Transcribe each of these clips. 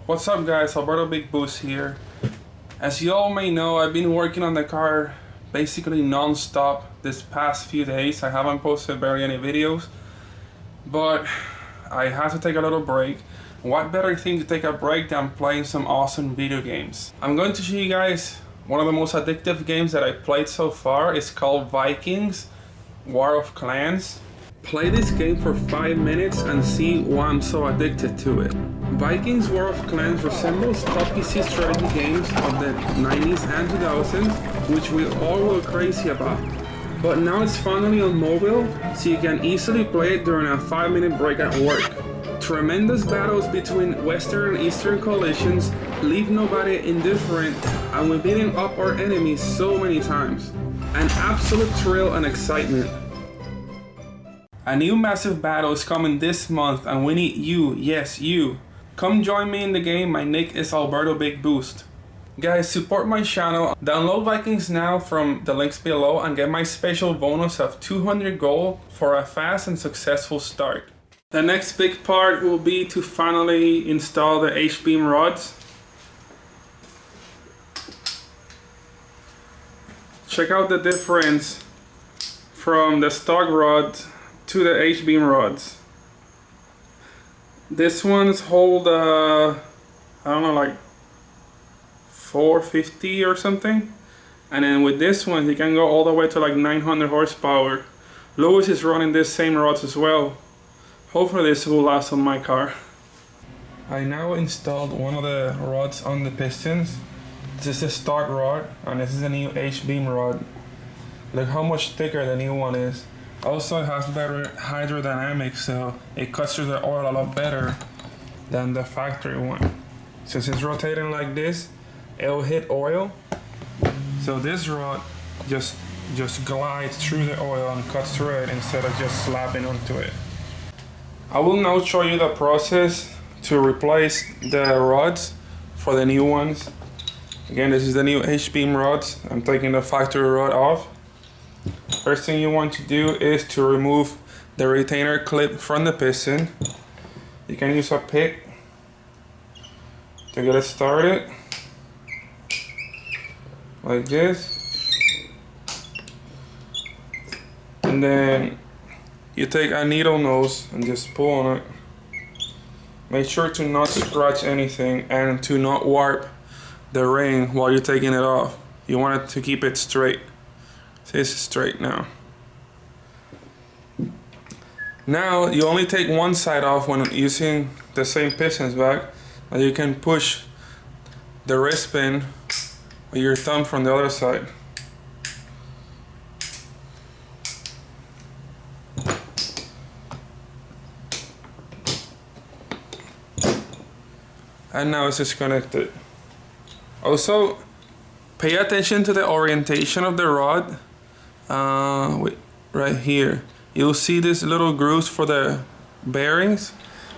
What's up guys, Alberto BIGBOOST here. As you all may know, I've been working on the car basically non-stop this past few days. I haven't posted barely any videos, but I had to take a little break. What better thing to take a break than playing some awesome video games? I'm going to show you guys one of the most addictive games that I played so far. It's called Vikings War of Clans. Play this game for 5 minutes and see why I'm so addicted to it. Vikings War of Clans resembles top PC strategy games of the 90s and 2000s, which we all were crazy about. But now it's finally on mobile, so you can easily play it during a 5-minute break at work. Tremendous battles between Western and Eastern coalitions leave nobody indifferent, and we're beating up our enemies so many times. An absolute thrill and excitement. A new massive battle is coming this month and we need you, yes you. Come join me in the game. My nick is Alberto BIGBOOST. Guys, support my channel. Download Vikings Now from the links below and get my special bonus of 200 gold for a fast and successful start. The next big part will be to finally install the H-beam rods. Check out the difference from the stock rods to the H-beam rods. This one's hold I don't know, like 450 or something, and then with this one you can go all the way to like 900 horsepower. Lewis is running this same rods as well. Hopefully this will last on my car. I now installed one of the rods on the pistons. This is a stock rod and this is a new H-beam rod. Look how much thicker the new one is. Also, it has better hydrodynamics, so it cuts through the oil a lot better than the factory one. Since it's rotating like this, it'll hit oil. So this rod just glides through the oil and cuts through it instead of just slapping onto it. I will now show you the process to replace the rods for the new ones. Again, this is the new H-beam rods. I'm taking the factory rod off. First thing you want to do is to remove the retainer clip from the piston. You can use a pick to get it started, like this. And then you take a needle nose and just pull on it. Make sure to not scratch anything and to not warp the ring while you're taking it off. You want it to keep it straight. See, it's straight now. Now you only take one side off when using the same pistons back, and you can push the wrist pin with your thumb from the other side. And now it's disconnected. Also, pay attention to the orientation of the rod. Right here you'll see these little grooves for the bearings.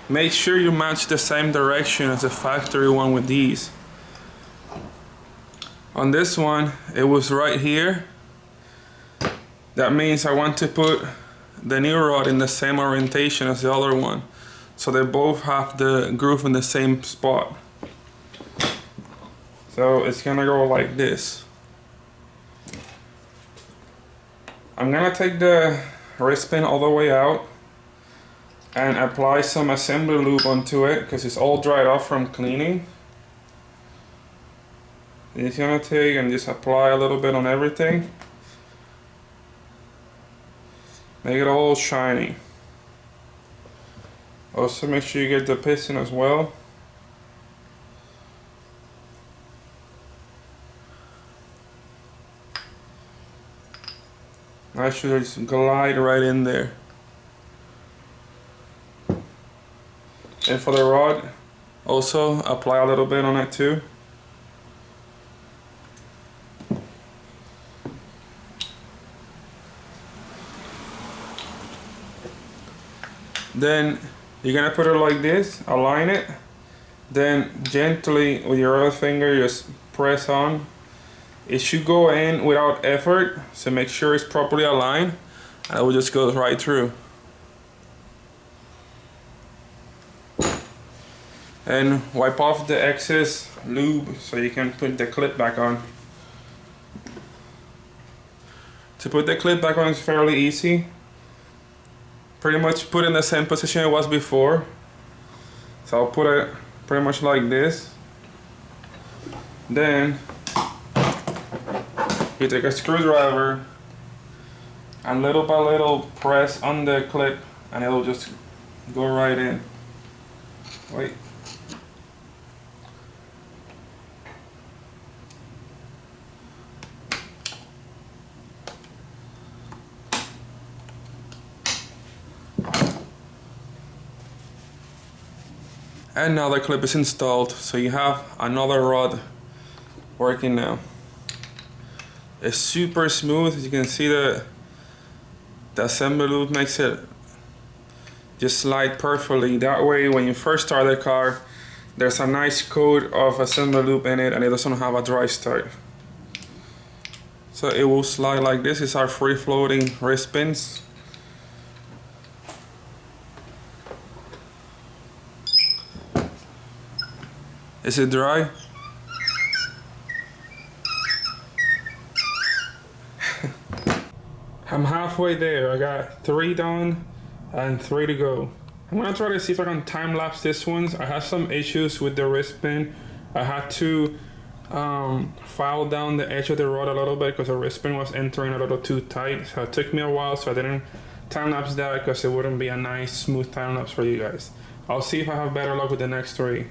Make sure you match the same direction as the factory one with these. On this one it was right here. That means I want to put the new rod in the same orientation as the other one, so they both have the groove in the same spot. So it's gonna go like this. I'm gonna take the wrist pin all the way out and apply some assembly lube onto it because it's all dried off from cleaning. It's gonna take and just apply a little bit on everything. Make it all shiny. Also make sure you get the piston as well. I should just glide right in there. And for the rod, also apply a little bit on it too. Then you're gonna put it like this, align it, then gently with your other finger just press on. It should go in without effort, so make sure it's properly aligned, and it will just go right through. and wipe off the excess lube so you can put the clip back on. To put the clip back on is fairly easy. Pretty much put it in the same position it was before. So I'll put it pretty much like this. Then you take a screwdriver and little by little press on the clip and it'll just go right in. Wait. And now the clip is installed, so you have another rod working now. It's super smooth. As you can see, the assembly loop makes it just slide perfectly. That way, when you first start the car, there's a nice coat of assembly loop in it and it doesn't have a dry start. So it will slide like this. It's our free floating wrist pins. Is it dry? I'm halfway there. I got 3 done and 3 to go. I'm gonna try to see if I can time lapse this one. I had some issues with the wrist pin. I had to file down the edge of the rod a little bit because the wrist pin was entering a little too tight. So it took me a while, so I didn't time lapse that because it wouldn't be a nice smooth time lapse for you guys. I'll see if I have better luck with the next 3.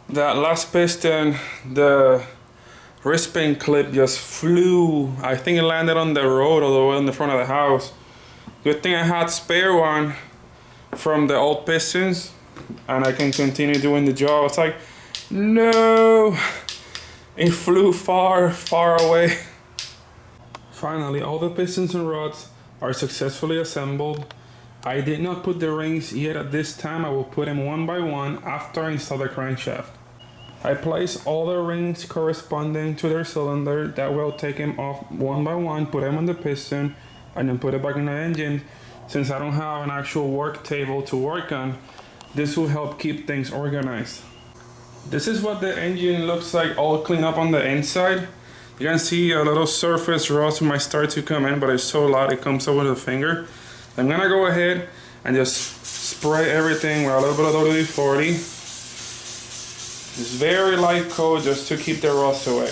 That last piston, the wrist pin clip just flew. I think it landed on the road or the way in the front of the house. Good thing I had spare one from the old pistons and I can continue doing the job. It's like, no, it flew far, far away. Finally, all the pistons and rods are successfully assembled. I did not put the rings yet at this time. I will put them one by one after I install the crankshaft. I place all the rings corresponding to their cylinder. That will take them off one by one, put them on the piston, and then put it back in the engine. Since I don't have an actual work table to work on, this will help keep things organized. This is what the engine looks like all cleaned up on the inside. You can see a little surface rust might start to come in, but it's so light it comes over the finger. I'm gonna go ahead and just spray everything with a little bit of WD-40. It's very light coat just to keep the rust away.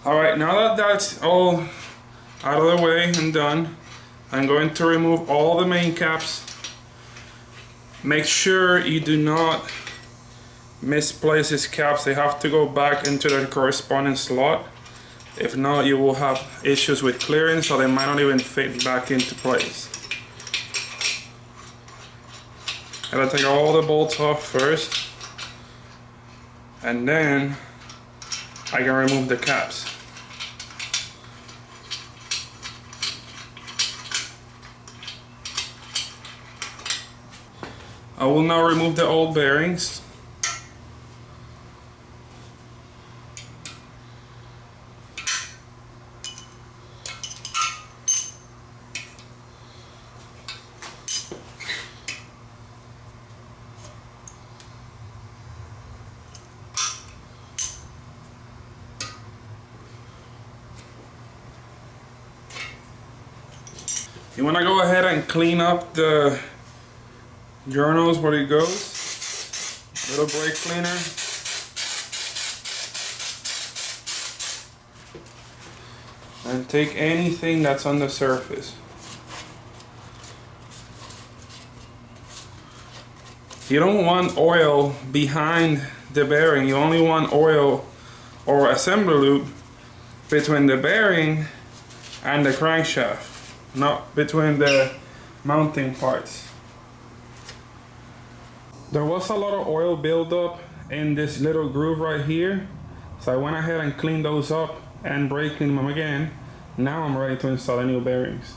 Alright, now that that's all out of the way and done, I'm going to remove all the main caps. Make sure you do not misplace these caps. They have to go back into their corresponding slot. If not, you will have issues with clearance, so they might not even fit back into place. I gotta take all the bolts off first, and then I can remove the caps. I will now remove the old bearings. You want to go ahead and clean up the journals where it goes. Little brake cleaner. And take anything that's on the surface. You don't want oil behind the bearing. You only want oil or assembly lube between the bearing and the crankshaft, not between the mounting parts. There was a lot of oil buildup in this little groove right here, so I went ahead and cleaned those up and brake cleaned them again. Now I'm ready to install the new bearings.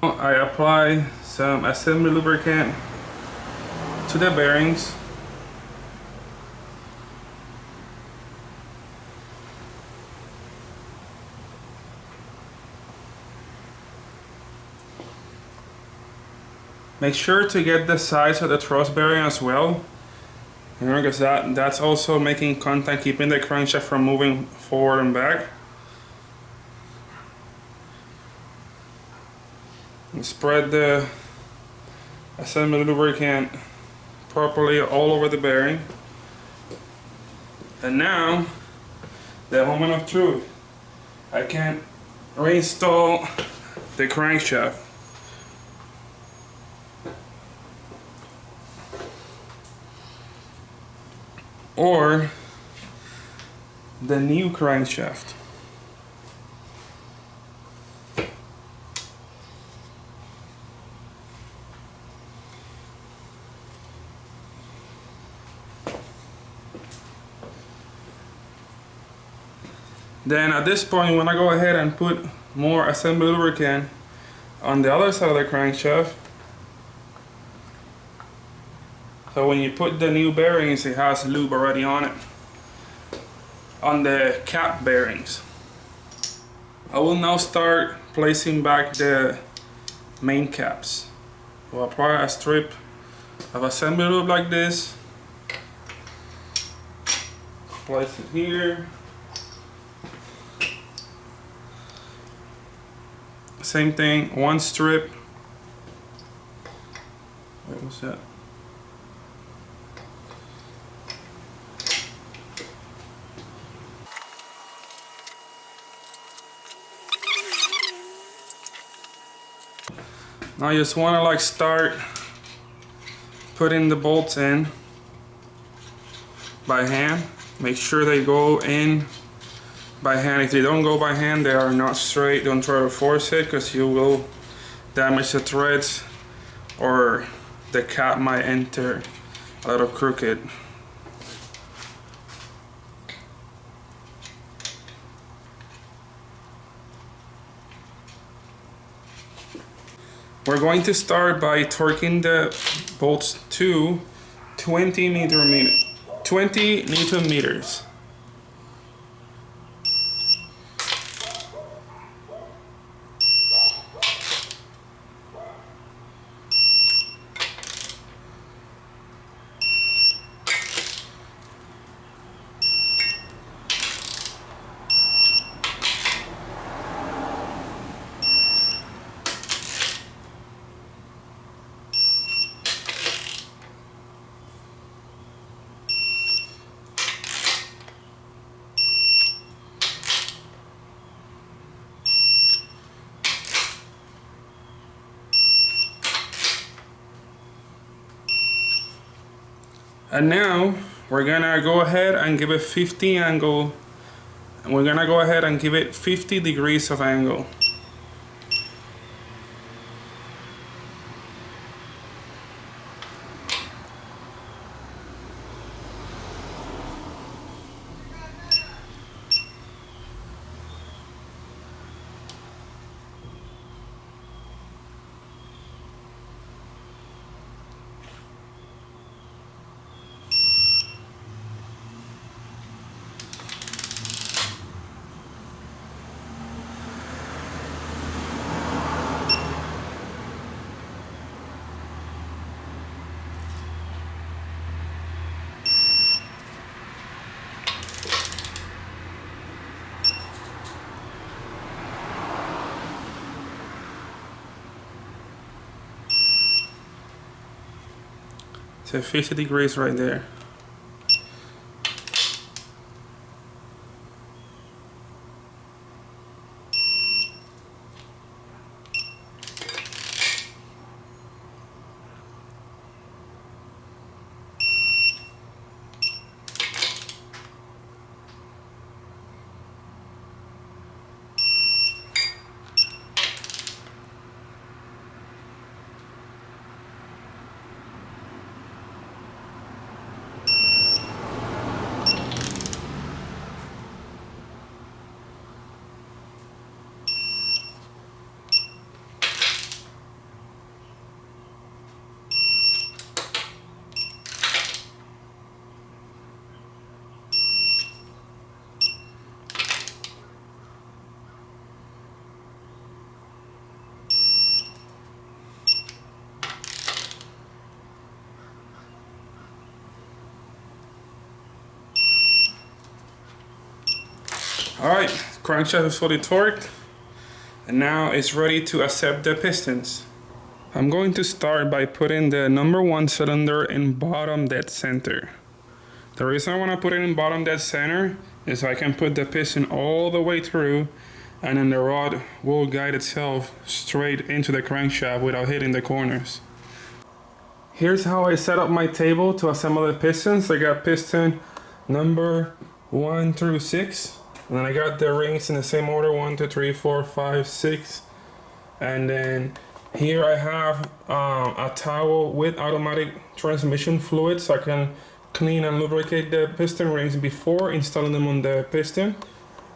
I apply some Assebly lubricant to the bearings. Make sure to get the size of the thrust bearing as well, because that's also making contact, keeping the crankshaft from moving forward and back. And spread the assembly lubricant properly all over the bearing. And now, the moment of truth. I can reinstall the crankshaft. Or the new crankshaft. Then at this point, when I go ahead and put more assembly lubricant on the other side of the crankshaft, so when you put the new bearings, it has lube already on it, on the cap bearings. I will now start placing back the main caps. We'll apply a strip of assembly lube like this, place it here. Same thing, one strip. Wait, what's that? Now you just want to like start putting the bolts in by hand. Make sure they go in by hand. If they don't go by hand, they are not straight. Don't try to force it, because you will damage the threads, or the cap might enter a little crooked. We're going to start by torquing the bolts to 20 Newton meters. And now we're gonna go ahead and give it 50 angle, and we're gonna go ahead and give it 50 degrees of angle. So 50 degrees right there. Alright, crankshaft is fully torqued, and now it's ready to accept the pistons. I'm going to start by putting the number 1 cylinder in bottom dead center. The reason I want to put it in bottom dead center is so I can put the piston all the way through, and then the rod will guide itself straight into the crankshaft without hitting the corners. Here's how I set up my table to assemble the pistons. I got piston number 1 through 6. And then I got the rings in the same order, 1, 2, 3, 4, 5, 6. And then here I have a towel with automatic transmission fluid, so I can clean and lubricate the piston rings before installing them on the piston.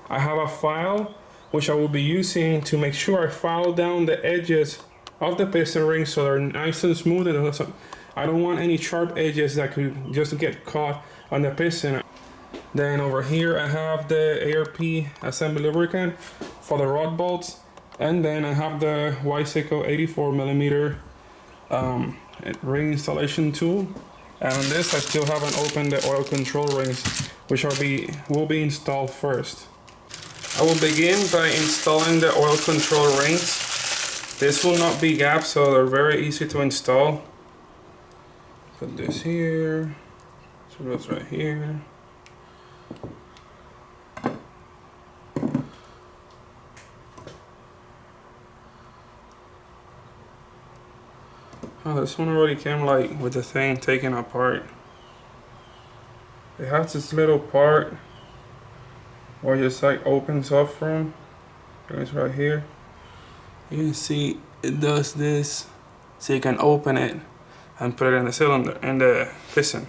I have a file which I will be using to make sure I file down the edges of the piston rings so they're nice and smooth. And I don't want any sharp edges that could just get caught on the piston. Then over here I have the ARP assembly lubricant for the rod bolts, and then I have the Yseco 84mm ring installation tool. And on this I still haven't opened the oil control rings, which will be installed first. I will begin by installing the oil control rings. This will not be gapped, so they're very easy to install. Put this here, so that's right here. Oh, this one already came like with the thing taken apart. It has this little part where it just like opens up from. It's right here. You can see it does this, so you can open it and put it in the cylinder and the piston.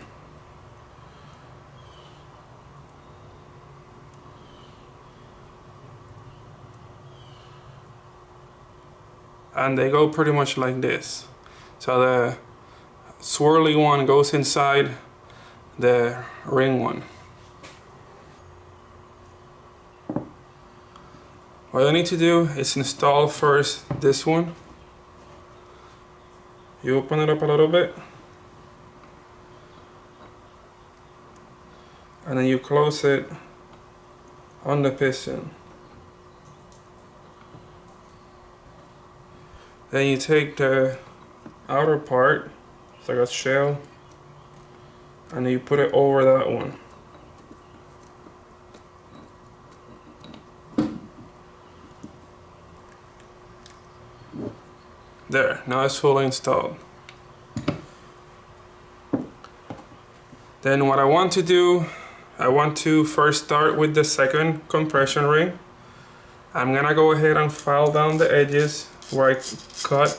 And they go pretty much like this. So the swirly one goes inside the ring one. What I need to do is install first this one. You open it up a little bit, and then you close it on the piston. Then you take the outer part, it's like a shell, and then you put it over that one. There, now it's fully installed. Then what I want to do, I want to first start with the second compression ring. I'm gonna go ahead and file down the edges where I cut.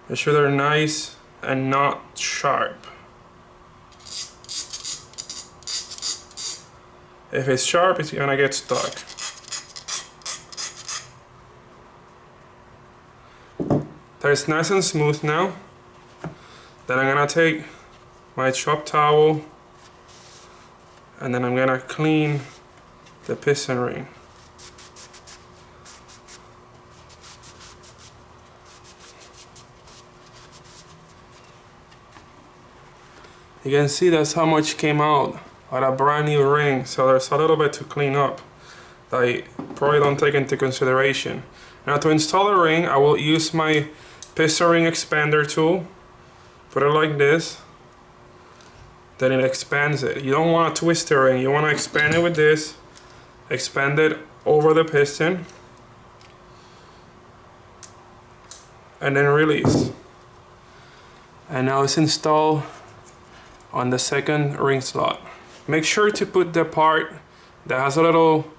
Make sure they're nice and not sharp. If it's sharp, it's gonna get stuck. That's nice and smooth now. Then I'm gonna take my shop towel and then I'm gonna clean the piston ring. You can see that's how much came out on a brand new ring, so there's a little bit to clean up that I probably don't take into consideration. Now to install the ring, I will use my piston ring expander tool. Put it like this, then it expands it. You don't want to twist the ring, you want to expand it with this, expand it over the piston, and then release. And now it's installed on the second ring slot. Make sure to put the part that has a little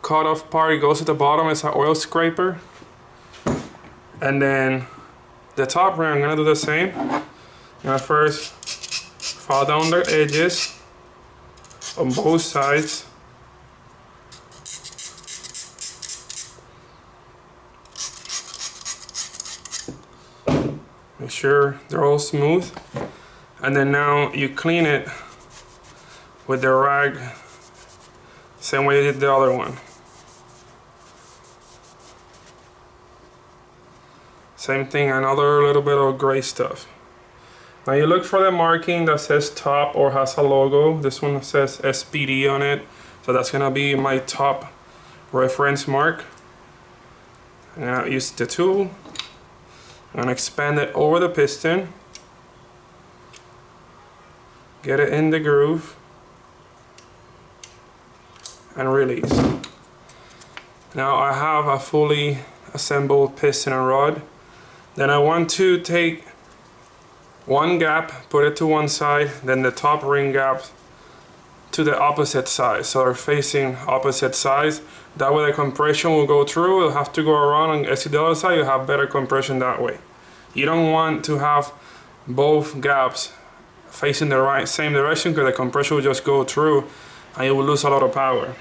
cut off part, it goes to the bottom, it's an oil scraper. And then the top ring, I'm gonna do the same. I'm gonna first file down the edges on both sides. Make sure they're all smooth. And then now you clean it with the rag, same way you did the other one. Same thing, another little bit of gray stuff. Now you look for the marking that says top or has a logo. This one says SPD on it, so that's gonna be my top reference mark. Now use the tool and expand it over the piston. Get it in the groove and release. Now I have a fully assembled piston and rod. Then I want to take one gap, put it to one side, then the top ring gap to the opposite side. So they're facing opposite sides. That way the compression will go through, it'll have to go around and exit the other side, you'll have better compression that way. You don't want to have both gaps facing the same direction because the compression will just go through and you will lose a lot of power.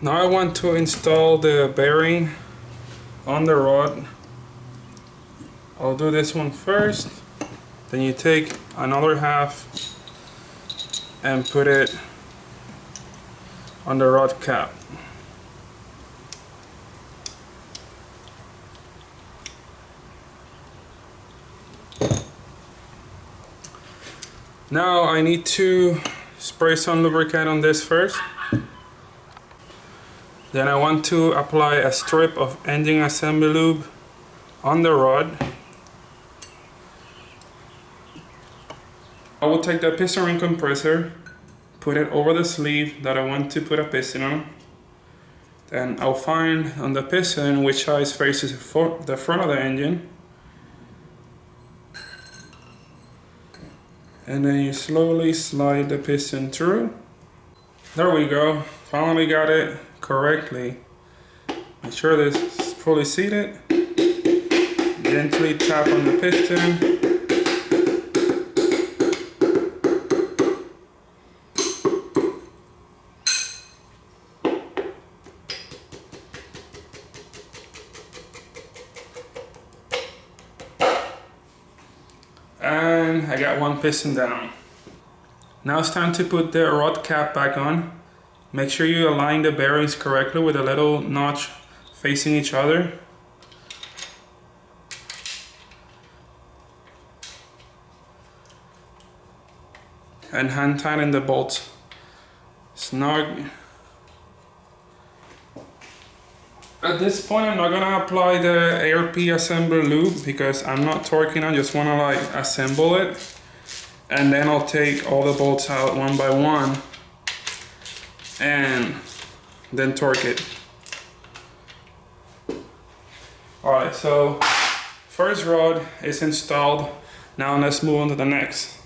Now I want to install the bearing on the rod. I'll do this one first, then you take another half and put it on the rod cap. Now I need to spray some lubricant on this first. Then I want to apply a strip of engine assembly lube on the rod. I will take the piston ring compressor, put it over the sleeve that I want to put a piston on. Then I'll find on the piston which side faces the front of the engine. And then you slowly slide the piston through. There we go, finally got it correctly. Make sure this is fully seated. Gently tap on the piston. And I got one piston down. Now it's time to put the rod cap back on. Make sure you align the bearings correctly with a little notch facing each other. And hand tighten the bolts snug. At this point I'm not gonna apply the ARP assembly lube because I'm not torquing, I just wanna like assemble it. And then I'll take all the bolts out one by one and then torque it. Alright, so first rod is installed. Now let's move on to the next.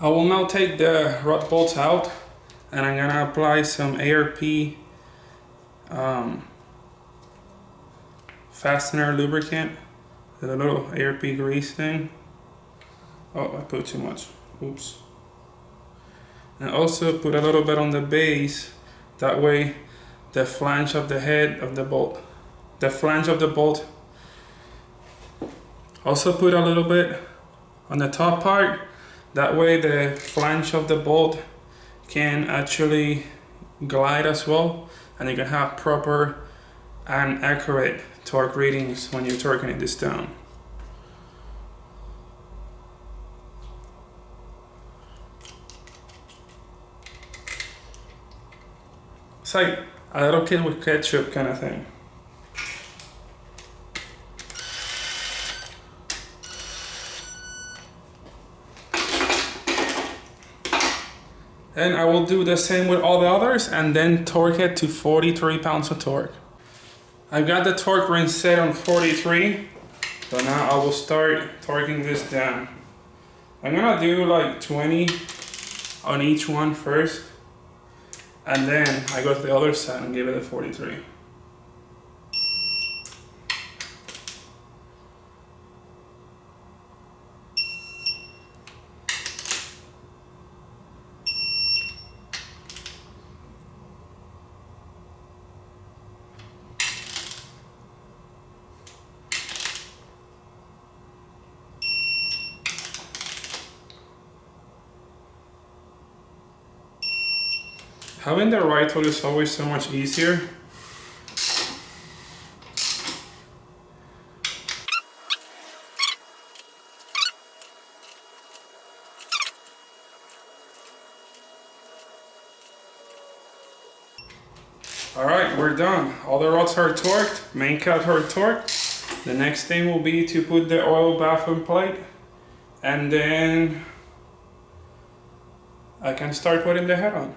I will now take the rod bolts out and I'm gonna apply some ARP fastener lubricant, the little ARP grease thing. Oh, I put too much, oops. And also put a little bit on the base, that way the flange of the head of the bolt, the flange of the bolt. Also put a little bit on the top part. That way the flange of the bolt can actually glide as well, and you can have proper and accurate torque readings when you're torquing this down. It's like a little kid with ketchup kind of thing. And I will do the same with all the others and then torque it to 43 pounds of torque. I've got the torque range set on 43, so now I will start torquing this down. I'm gonna do like 20 on each one first, and then I go to the other side and give it a 43. Having the right tool is always so much easier. Alright, we're done. All the rods are torqued, main caps are torqued. The next thing will be to put the oil baffle plate, and then I can start putting the head on.